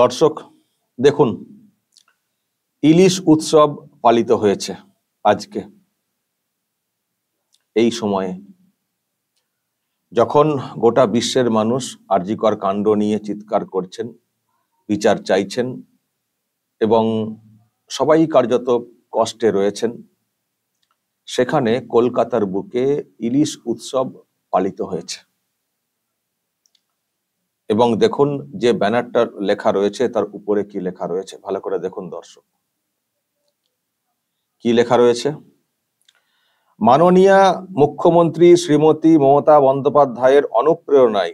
দর্শক দেখুন, ইলিশ উৎসব পালিত হয়েছে আজকে এই সময়ে, যখন গোটা বিশ্বের মানুষ আরজিকর কাণ্ড নিয়ে চিৎকার করছেন, বিচার চাইছেন এবং সবাই কার্যত কষ্টে রয়েছেন। সেখানে কলকাতার বুকে ইলিশ উৎসব পালিত হয়েছে এবং দেখুন যে ব্যানারটা লেখা রয়েছে তার উপরে কি লেখা রয়েছে, ভালো করে দেখুন দর্শক। কি লেখা রয়েছে? মাননীয়া মুখ্যমন্ত্রী শ্রীমতী মমতা বন্দ্যোপাধ্যায়ের অনুপ্রেরণায়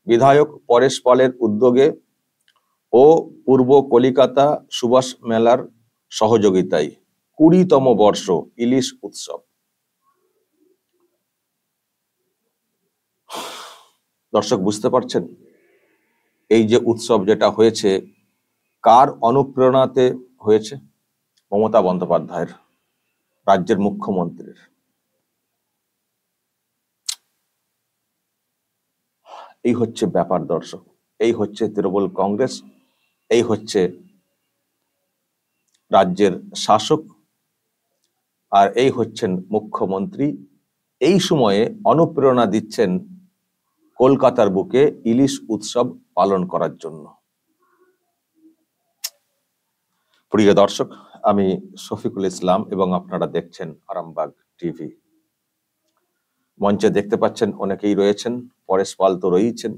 বিধায়ক পরেশ পালের উদ্যোগে ও পূর্ব কলিকাতা সুভাষ মেলার সহযোগিতায় 20তম বর্ষ ইলিশ উৎসব। দর্শক বুঝতে পারছেন, এই যে উৎসব যেটা হয়েছে কার অনুপ্রেরণাতে হয়েছে? মমতা বন্দ্যোপাধ্যায়ের, রাজ্যের মুখ্যমন্ত্রীর। এই হচ্ছে ব্যাপার দর্শক, এই হচ্ছে তৃণমূল কংগ্রেস, এই হচ্ছে রাজ্যের শাসক, আর এই হচ্ছেন মুখ্যমন্ত্রী। এই সময়ে অনুপ্রেরণা দিচ্ছেন কলকাতার বুকে ইলিশ উৎসব পালন করার জন্য। প্রিয় দর্শক, আমি শফিকুল ইসলাম এবং আপনারা দেখছেন আরামবাগ টিভি। মঞ্চে দেখতে পাচ্ছেন অনেকেই রয়েছেন, পরেশ পাল তো রয়েছেন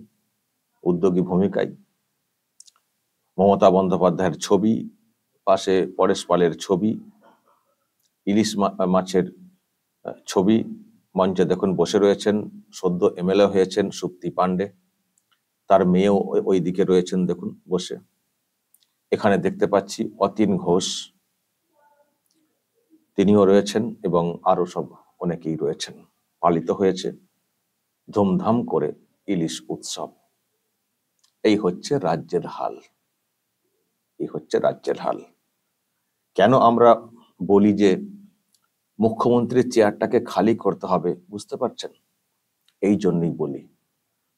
উদ্যোগী ভূমিকায়। মমতা বন্দ্যোপাধ্যায়ের ছবি, পাশে পরেশ পালের ছবি, ইলিশ মাছের ছবি। মঞ্চে দেখুন বসে রয়েছেন সদ্য এমএলএ হয়েছেন সুপ্তি পান্ডে, তার মেয়েও ওই দিকে রয়েছেন দেখুন বসে। এখানে দেখতে পাচ্ছি অতীন ঘোষ, তিনিও রয়েছেন এবং আরো সব অনেকেই রয়েছেন। পালিত হয়েছে ধুমধাম করে ইলিশ উৎসব। এই হচ্ছে রাজ্যের হাল, এই হচ্ছে রাজ্যের হাল। কেন আমরা বলি যে মুখ্যমন্ত্রীর চেয়ারটাকে খালি করতে হবে, বুঝতে পারছেন? এই জন্যই বলি,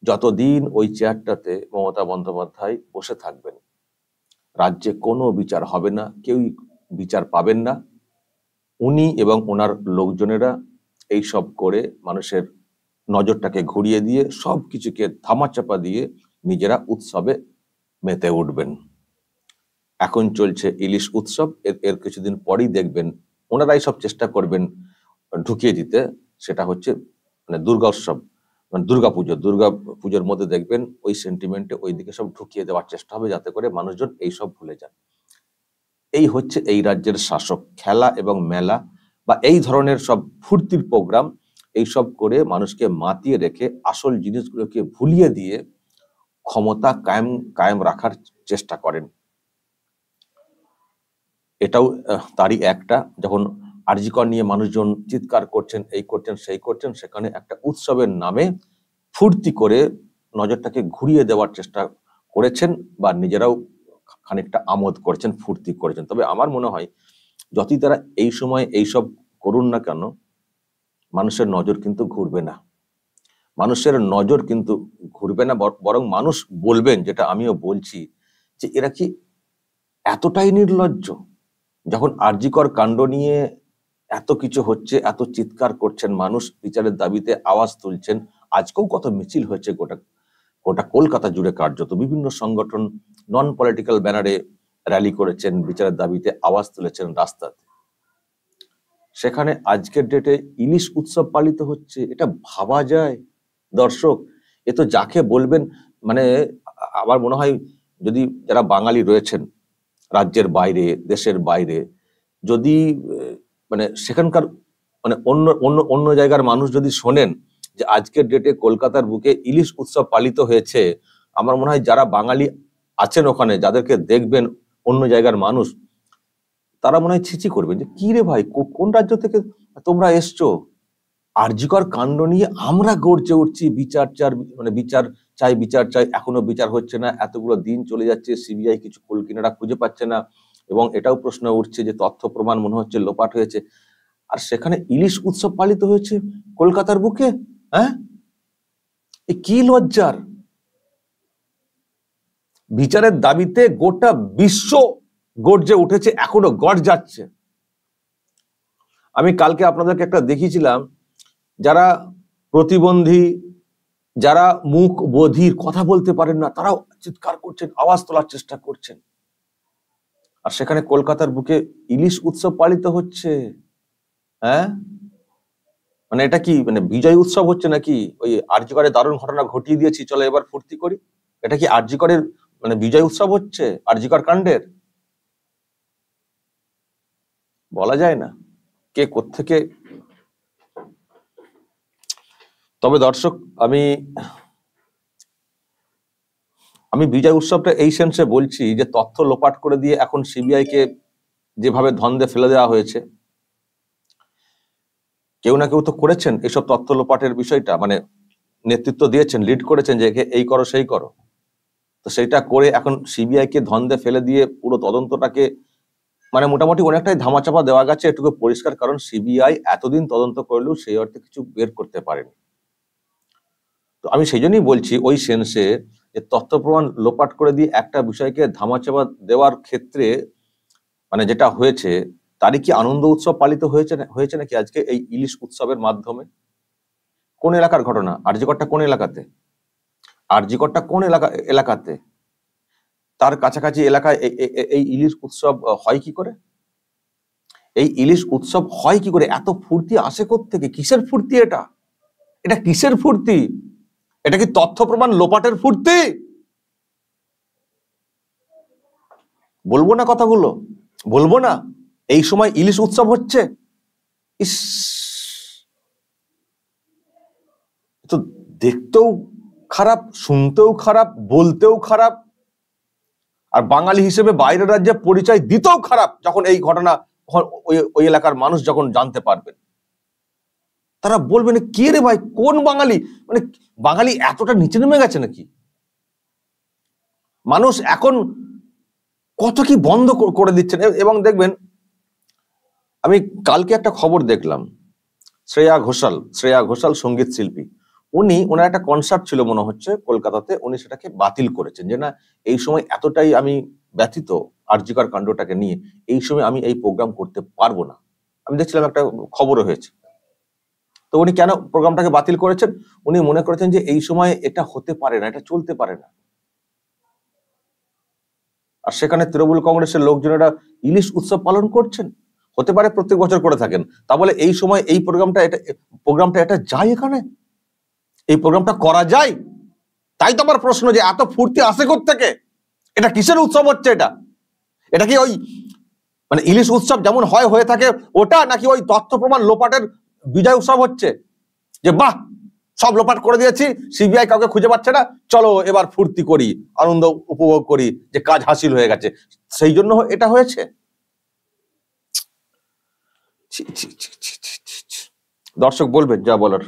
যতদিন ওই চেয়ারটাতে মমতা বন্দ্যোপাধ্যায় বসে থাকবেন রাজ্যে কোনো বিচার হবে না, কেউই বিচার পাবেন না। উনি এবং ওনার লোকজনেরা এই সব করে মানুষের নজরটাকে ঘুরিয়ে দিয়ে সবকিছুকে ধামাচাপা দিয়ে নিজেরা উৎসবে মেতে উঠবেন। এখন চলছে ইলিশ উৎসব, এর কিছুদিন পরেই দেখবেন ওনারাই সব চেষ্টা করবেন ঢুকিয়ে দিতে, সেটা হচ্ছে মানে দুর্গা উৎসব, মানে দুর্গাপুজোর মধ্যে দেখবেন ওই সেন্টিমেন্টে ওই দিকে সব ঢুকিয়ে দেওয়ার চেষ্টা হবে, যাতে করে মানুষজন এই সব ভুলে যান। এই হচ্ছে এই রাজ্যের শাসক। খেলা এবং মেলা বা এই ধরনের সব ফুর্তির প্রোগ্রাম এইসব করে মানুষকে মাতিয়ে রেখে আসল জিনিসগুলোকে ভুলিয়ে দিয়ে ক্ষমতা কায়েম রাখার চেষ্টা করেন। এটাও তারই একটা, যখন আরজিকর নিয়ে মানুষজন চিৎকার করছেন, এই করছেন সেই করছেন, সেখানে একটা উৎসবের নামে ফুর্তি করে নজরটাকে ঘুরিয়ে দেওয়ার চেষ্টা করেছেন বা নিজেরাও খানিকটা আমোদ করেছেন, ফুর্তি করেছেন। তবে আমার মনে হয় যতই তারা এই সময় এইসব করুন না কেন, মানুষের নজর কিন্তু ঘুরবে না, মানুষের নজর কিন্তু ঘুরবে না, বরং মানুষ বলবেন, যেটা আমিও বলছি, যে এরা কি এতটাই নির্লজ্জ? যখন আরজিকর কাণ্ড নিয়ে এত কিছু হচ্ছে, এত চিৎকার করছেন মানুষ, বিচারের দাবিতে আওয়াজ তুলছেন। আজকেও কত মিছিল হয়েছে গোটা কলকাতা জুড়ে, কার্যত বিভিন্ন সংগঠন নন পলিটিক্যাল ব্যানারে র্যালি করেছেন, বিচারের দাবিতে আওয়াজ তুলেছেন রাস্তাতে। সেখানে আজকের ডেটে ইলিশ উৎসব পালিত হচ্ছে, এটা ভাবা যায় দর্শক? এ তো যাকে বলবেন, মানে আমার মনে হয় যদি যারা বাঙালি রয়েছেন রাজ্যের বাইরে, দেশের বাইরে, যদি মানে সেখানকার মানে অন্য অন্য অন্য জায়গার মানুষ যদি শোনেন যে আজকের ডেটে কলকাতার বুকে ইলিশ উৎসব পালিত হয়েছে, আমার মনে হয় যারা বাঙালি আছেন ওখানে, যাদেরকে দেখবেন অন্য জায়গার মানুষ, তারা মনে হয় ছিচি করবেন যে কি রে ভাই, কোন রাজ্য থেকে তোমরা এসছো? আরজিকর কাণ্ড নিয়ে আমরা গর্জে উঠছি, বিচার চাই, বিচার চাই, এখনো বিচার হচ্ছে না, এতগুলো দিন চলে যাচ্ছে, সিবিআই কিছু কুলকিনারা খুঁজে পাচ্ছে না, এবং এটাও প্রশ্ন উঠছে যে তথ্য প্রমাণ মনে হচ্ছে লোপাট হয়েছে। আর সেখানে ইলিশ উৎসব পালিত হয়েছে কলকাতার বুকে। হ্যাঁ, এ কি লজ্জার বিচারের দাবিতে গোটা বিশ্ব গর্জে উঠেছে, এখনো গড় যাচ্ছে। আমি কালকে আপনাদেরকে একটা দেখিয়েছিলাম, যারা প্রতিবন্ধী, যারা মুখ বধির, কথা বলতে পারেন না, তারাও চিৎকার করছেন, আওয়াজ তোলার চেষ্টা করছেন। আর সেখানে কলকাতার বুকে ইলিশ উৎসব পালিত হচ্ছে। হ্যাঁ, মানে এটা কি মানে বিজয় উৎসব হচ্ছে নাকি? ওই আরজি করে দারুণ ঘটনা ঘটিয়ে দিয়েছি, চলো এবার ফুর্তি করি। এটা কি আরজি করের মানে বিজয় উৎসব হচ্ছে? আরজি কর কাণ্ডের বলা যায় না কে কোত্থেকে। তবে দর্শক, আমি বিজয় উৎসবটা এই সেন্সে বলছি যে তথ্য লোপাট করে দিয়ে এখন সিবিআই কে যেভাবে ধন্দে ফেলে দেওয়া হয়েছে, কেউ না কেউ তো করেছেন এসব তথ্য লোপাটের বিষয়টা, মানে নেতৃত্ব দিয়েছেন, লিড করেছেন যে এই করো সেই করো। তো সেটা করে এখন সিবিআই কে ধন্দে ফেলে দিয়ে পুরো তদন্তটাকে মানে মোটামুটি অনেকটাই ধামাচাপা দেওয়া গেছে, এটুকু পরিষ্কার। কারণ সিবিআই এতদিন তদন্ত করলেও সেই অর্থে কিছু বের করতে পারেনি। তো আমি সেই জন্যই বলছি ওই সেন্সে যে তথ্য প্রমাণ লোপাট করে দিয়ে একটা বিষয়কে ধামাচাপা দেওয়ার ক্ষেত্রে মানে যেটা হয়েছে, তারই কি আনন্দ উৎসব পালিত হয়েছে নাকি আজকে এই ইলিশ উৎসবের মাধ্যমে? কোন এলাকার ঘটনা? আরজিকরটা কোন এলাকাতে? আরজিকরটা কোন এলাকাতে? তার কাছাকাছি এলাকায় এই ইলিশ উৎসব হয় কি করে? এই ইলিশ উৎসব হয় কি করে? এত ফুর্তি আসে কোত্থেকে? কিসের ফুর্তি এটা? এটা কিসের ফুর্তি? এটা কি তথ্য প্রমাণ লোপাটের ফুর্তি? বলবো না কথাগুলো? বলবো না এই সময় ইলিশ উৎসব হচ্ছে? ইস, তো দেখতেও খারাপ, শুনতেও খারাপ, বলতেও খারাপ, আর বাঙালি হিসেবে বাইরের রাজ্যে পরিচয় দিতেও খারাপ। যখন এই ঘটনা ওই এলাকার মানুষ যখন জানতে পারবেন, তারা বলবেন কে রে ভাই, কোন বাঙালি? মানে বাঙালি এতটা নিচে নেমে গেছে নাকি? মানুষ এখন কত কি বন্ধ করে দিচ্ছেন। এবং দেখবেন, আমি কালকে একটা খবর দেখলাম, শ্রেয়া ঘোষাল সঙ্গীত শিল্পী, ওনার একটা কনসার্ট ছিল মনে হচ্ছে কলকাতাতে, উনি সেটাকে বাতিল করেছেন যে না, এই সময় এতটাই আমি ব্যথিত আরজি কর কাণ্ডটাকে নিয়ে, এই সময় আমি এই প্রোগ্রাম করতে পারবো না। আমি দেখছিলাম একটা খবরও হয়েছে। তো উনি কেন প্রোগ্রামটাকে বাতিল করেছেন? উনি মনে করেছেন যে এই সময় এটা হতে পারে না, এটা চলতে পারে না। আর সেখানে তৃণমূল কংগ্রেসের লোকজনেরা ইলিশ উৎসব পালন করছেন। হতে পারে প্রত্যেক বছর করে থাকেন, তা বলে এই সময় এই প্রোগ্রামটা এটা যায়? এখানে এই প্রোগ্রামটা করা যায়? তাই তো আমার প্রশ্ন, যে এত ফুর্তি আসে কোত্থেকে? এটা কিসের উৎসব হচ্ছে? এটা কি ওই মানে ইলিশ উৎসব যেমন হয়ে থাকে ওটা, নাকি ওই তথ্য প্রমাণ লোপাটের বিজয় উৎসব হচ্ছে? যে বাহ, সব লোপাট করে দিয়েছি, সিবিআই কাউকে খুঁজে পাচ্ছে না, চলো এবার ফুর্তি করি, আনন্দ উপভোগ করি, যে কাজ হাসিল হয়ে গেছে, সেই জন্য এটা হয়েছে? দর্শক বলবেন যা বলার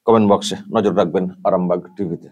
কমেন্ট বক্সে, নজর রাখবেন আরামবাগ টিভিতে।